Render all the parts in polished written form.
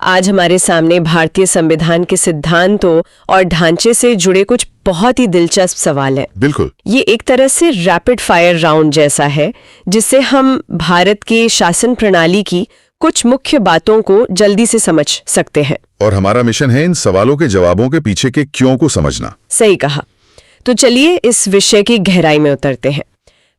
आज हमारे सामने भारतीय संविधान के सिद्धांतों और ढांचे से जुड़े कुछ बहुत ही दिलचस्प सवाल हैं। बिल्कुल। ये एक तरह से रैपिड फायर राउंड जैसा है, जिससे हम भारत के शासन प्रणाली की कुछ मुख्य बातों को जल्दी से समझ सकते हैं। और हमारा मिशन है इन सवालों के जवाबों के पीछे के क्यों को समझना। सही कहा। तो चलिए इस विषय की गहराई में उतरते हैं।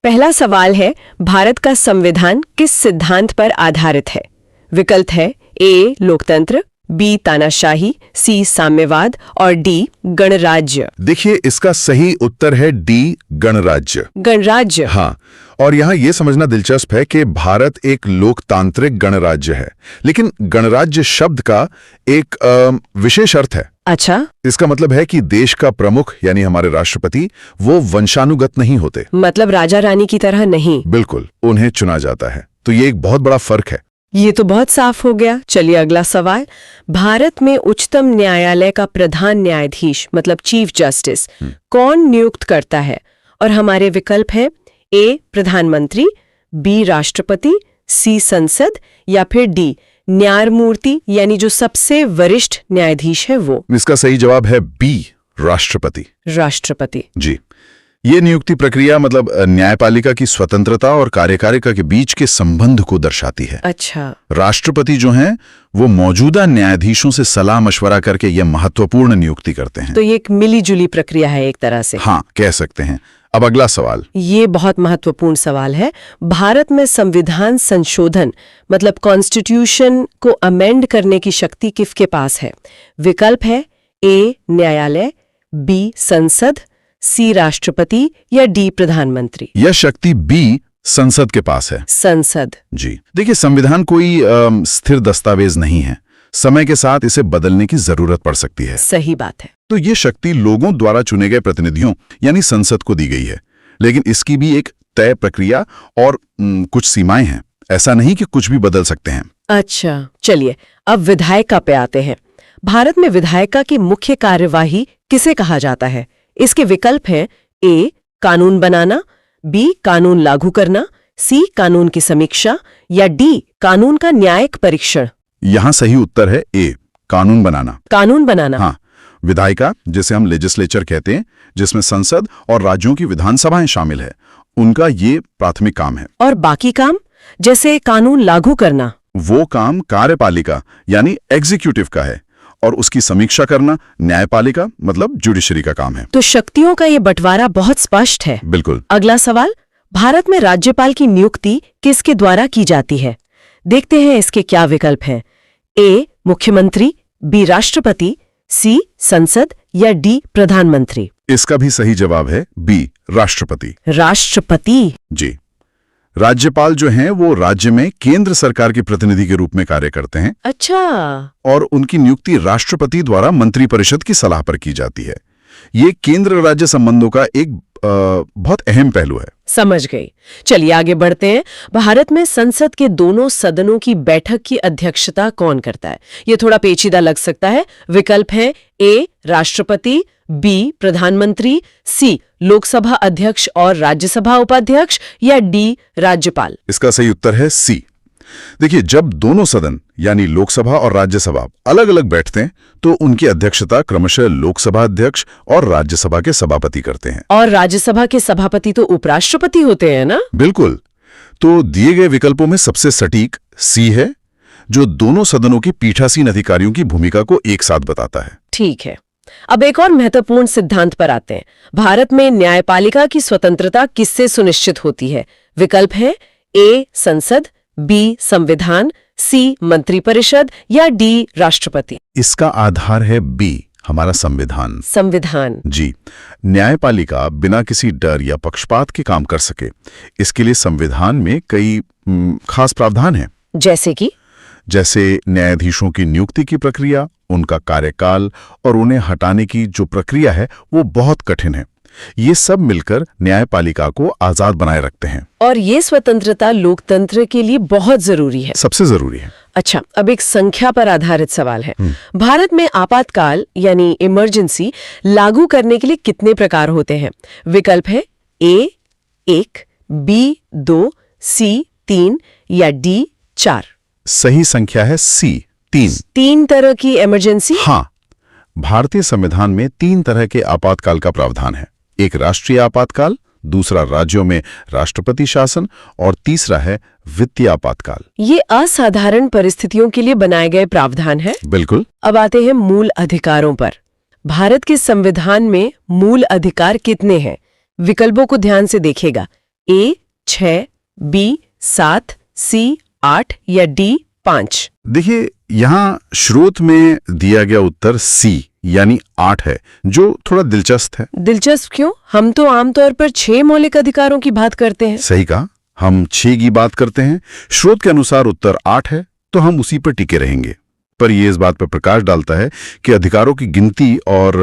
पहला सवाल है, भारत का संविधान किस सिद्धांत पर आधारित है? विकल्प है ए लोकतंत्र, बी तानाशाही, सी साम्यवाद और डी गणराज्य। देखिए, इसका सही उत्तर है डी गणराज्य। गणराज्य? हाँ, और यहाँ ये समझना दिलचस्प है कि भारत एक लोकतांत्रिक गणराज्य है, लेकिन गणराज्य शब्द का एक विशेष अर्थ है। अच्छा। इसका मतलब है कि देश का प्रमुख यानी हमारे राष्ट्रपति वो वंशानुगत नहीं होते। मतलब राजा रानी की तरह नहीं? बिल्कुल, उन्हें चुना जाता है। तो ये एक बहुत बड़ा फर्क है। ये तो बहुत साफ हो गया। चलिए अगला सवाल। भारत में उच्चतम न्यायालय का प्रधान न्यायाधीश मतलब चीफ जस्टिस कौन नियुक्त करता है? और हमारे विकल्प है ए प्रधानमंत्री, बी राष्ट्रपति, सी संसद या फिर डी न्यायमूर्ति यानी जो सबसे वरिष्ठ न्यायाधीश है वो। इसका सही जवाब है बी राष्ट्रपति। राष्ट्रपति जी। ये नियुक्ति प्रक्रिया मतलब न्यायपालिका की स्वतंत्रता और कार्यपालिका के बीच के संबंध को दर्शाती है। अच्छा। राष्ट्रपति जो हैं वो मौजूदा न्यायाधीशों से सलाह मशवरा करके यह महत्वपूर्ण नियुक्ति करते हैं। तो ये एक मिली-जुली प्रक्रिया है एक तरह से। हाँ, कह सकते हैं। अब अगला सवाल। ये बहुत महत्वपूर्ण सवाल है। भारत में संविधान संशोधन मतलब कॉन्स्टिट्यूशन को अमेंड करने की शक्ति किसके पास है? विकल्प है ए न्यायालय, बी संसद, सी राष्ट्रपति या डी प्रधानमंत्री। यह शक्ति बी संसद के पास है। संसद? जी। देखिए, संविधान कोई स्थिर दस्तावेज नहीं है। समय के साथ इसे बदलने की जरूरत पड़ सकती है। सही बात है। तो ये शक्ति लोगों द्वारा चुने गए प्रतिनिधियों यानी संसद को दी गई है, लेकिन इसकी भी एक तय प्रक्रिया और कुछ सीमाएं हैं। ऐसा नहीं कि कुछ भी बदल सकते हैं। अच्छा, चलिए अब विधायिका पे आते हैं। भारत में विधायिका की मुख्य कार्यवाही किसे कहा जाता है? इसके विकल्प हैं ए कानून बनाना, बी कानून लागू करना, सी कानून की समीक्षा या डी कानून का न्यायिक परीक्षण। यहाँ सही उत्तर है ए कानून बनाना। कानून बनाना? हाँ, विधायिका जिसे हम लेजिस्लेचर कहते हैं, जिसमें संसद और राज्यों की विधानसभाएं शामिल है, उनका ये प्राथमिक काम है। और बाकी काम जैसे कानून लागू करना? वो काम कार्यपालिका यानी एग्जीक्यूटिव का है और उसकी समीक्षा करना न्यायपालिका मतलब जुडिशरी का काम है। तो शक्तियों का ये बंटवारा बहुत स्पष्ट है। बिल्कुल। अगला सवाल। भारत में राज्यपाल की नियुक्ति किसके द्वारा की जाती है? देखते हैं इसके क्या विकल्प हैं। ए मुख्यमंत्री, बी राष्ट्रपति, सी संसद या डी प्रधानमंत्री। इसका भी सही जवाब है बी राष्ट्रपति। राष्ट्रपति? जी। राज्यपाल जो हैं वो राज्य में केंद्र सरकार के प्रतिनिधि के रूप में कार्य करते हैं। अच्छा। और उनकी नियुक्ति राष्ट्रपति द्वारा मंत्रिपरिषद की सलाह पर की जाती है। ये केंद्र राज्य संबंधों का एक बहुत अहम पहलू है। समझ गई। चलिए आगे बढ़ते हैं। भारत में संसद के दोनों सदनों की बैठक की अध्यक्षता कौन करता है? ये थोड़ा पेचीदा लग सकता है। विकल्प है ए राष्ट्रपति, बी प्रधानमंत्री, सी लोकसभा अध्यक्ष और राज्यसभा उपाध्यक्ष या डी राज्यपाल। इसका सही उत्तर है सी। देखिए, जब दोनों सदन यानी लोकसभा और राज्यसभा अलग अलग बैठते हैं तो उनकी अध्यक्षता क्रमशः लोकसभा अध्यक्ष और राज्यसभा के सभापति करते हैं। और राज्यसभा के सभापति तो उपराष्ट्रपति होते हैं ना? बिल्कुल। तो दिए गए विकल्पों में सबसे सटीक सी है, जो दोनों सदनों की पीठासीन अधिकारियों की भूमिका को एक साथ बताता है। ठीक है। अब एक और महत्वपूर्ण सिद्धांत पर आते हैं। भारत में न्यायपालिका की स्वतंत्रता किससे सुनिश्चित होती है? विकल्प है ए संसद, बी संविधान, सी मंत्रिपरिषद या डी राष्ट्रपति। इसका आधार है बी हमारा संविधान। संविधान? जी। न्यायपालिका बिना किसी डर या पक्षपात के काम कर सके, इसके लिए संविधान में कई खास प्रावधान हैं। जैसे न्यायाधीशों की नियुक्ति की प्रक्रिया, उनका कार्यकाल और उन्हें हटाने की जो प्रक्रिया है वो बहुत कठिन है। ये सब मिलकर न्यायपालिका को आजाद बनाए रखते हैं। और ये स्वतंत्रता लोकतंत्र के लिए बहुत जरूरी है। सबसे जरूरी है। अच्छा, अब एक संख्या पर आधारित सवाल है। भारत में आपातकाल यानी इमरजेंसी लागू करने के लिए कितने प्रकार होते हैं? विकल्प है ए 1, बी 2, सी 3 या डी 4। सही संख्या है सी तीन तरह की इमरजेंसी? हाँ, भारतीय संविधान में 3 तरह के आपातकाल का प्रावधान है। एक राष्ट्रीय आपातकाल, दूसरा राज्यों में राष्ट्रपति शासन और तीसरा है वित्तीय आपातकाल। ये असाधारण परिस्थितियों के लिए बनाए गए प्रावधान है। बिल्कुल। अब आते हैं मूल अधिकारों पर। भारत के संविधान में मूल अधिकार कितने हैं? विकल्पों को ध्यान से देखिएगा। A 6, B 7, C 8 या D 5। देखिए, यहाँ स्रोत में दिया गया उत्तर C यानी 8 है, जो थोड़ा दिलचस्प है। दिलचस्प क्यों? हम तो आमतौर पर 6 मौलिक अधिकारों की बात करते हैं। सही कहा, हम 6 की बात करते हैं। स्रोत के अनुसार उत्तर 8 है, तो हम उसी पर टिके रहेंगे। पर यह इस बात पर प्रकाश डालता है कि अधिकारों की गिनती और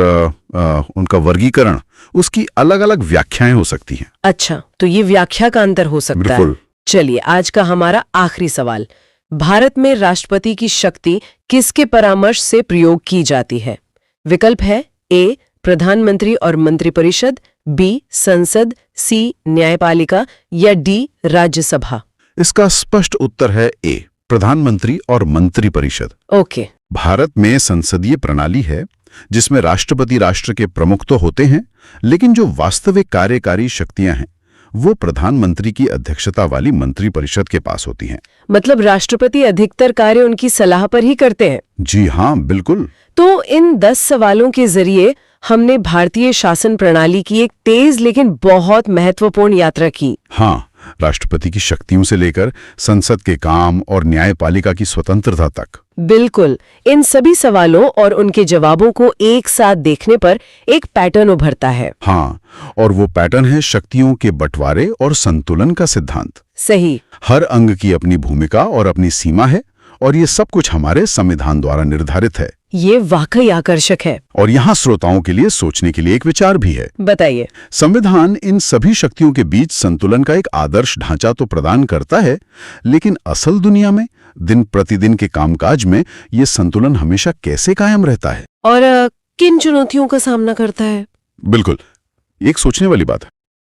उनका वर्गीकरण, उसकी अलग अलग व्याख्याएं हो सकती हैं। अच्छा, तो ये व्याख्या का अंतर हो सकता है। बिल्कुल। चलिए, आज का हमारा आखिरी सवाल। भारत में राष्ट्रपति की शक्ति किसके परामर्श से प्रयोग की जाती है? विकल्प है A प्रधानमंत्री और मंत्रिपरिषद, B संसद, C न्यायपालिका या D राज्यसभा। इसका स्पष्ट उत्तर है A प्रधानमंत्री और मंत्रिपरिषद। ओके। भारत में संसदीय प्रणाली है, जिसमें राष्ट्रपति राष्ट्र के प्रमुख तो होते हैं, लेकिन जो वास्तविक कार्यकारी शक्तियां हैं वो प्रधानमंत्री की अध्यक्षता वाली मंत्रिपरिषद के पास होती हैं। मतलब राष्ट्रपति अधिकतर कार्य उनकी सलाह पर ही करते हैं। जी हाँ, बिल्कुल। तो इन 10 सवालों के जरिए हमने भारतीय शासन प्रणाली की एक तेज लेकिन बहुत महत्वपूर्ण यात्रा की। हाँ, राष्ट्रपति की शक्तियों से लेकर संसद के काम और न्यायपालिका की स्वतंत्रता तक। बिल्कुल। इन सभी सवालों और उनके जवाबों को एक साथ देखने पर एक पैटर्न उभरता है। हाँ, और वो पैटर्न है शक्तियों के बंटवारे और संतुलन का सिद्धांत। सही। हर अंग की अपनी भूमिका और अपनी सीमा है, और ये सब कुछ हमारे संविधान द्वारा निर्धारित है। ये वाकई आकर्षक है। और यहाँ श्रोताओं के लिए सोचने के लिए एक विचार भी है। बताइए। संविधान इन सभी शक्तियों के बीच संतुलन का एक आदर्श ढांचा तो प्रदान करता है, लेकिन असल दुनिया में दिन प्रतिदिन के कामकाज में ये संतुलन हमेशा कैसे कायम रहता है और किन चुनौतियों का सामना करता है? बिल्कुल, एक सोचने वाली बात है।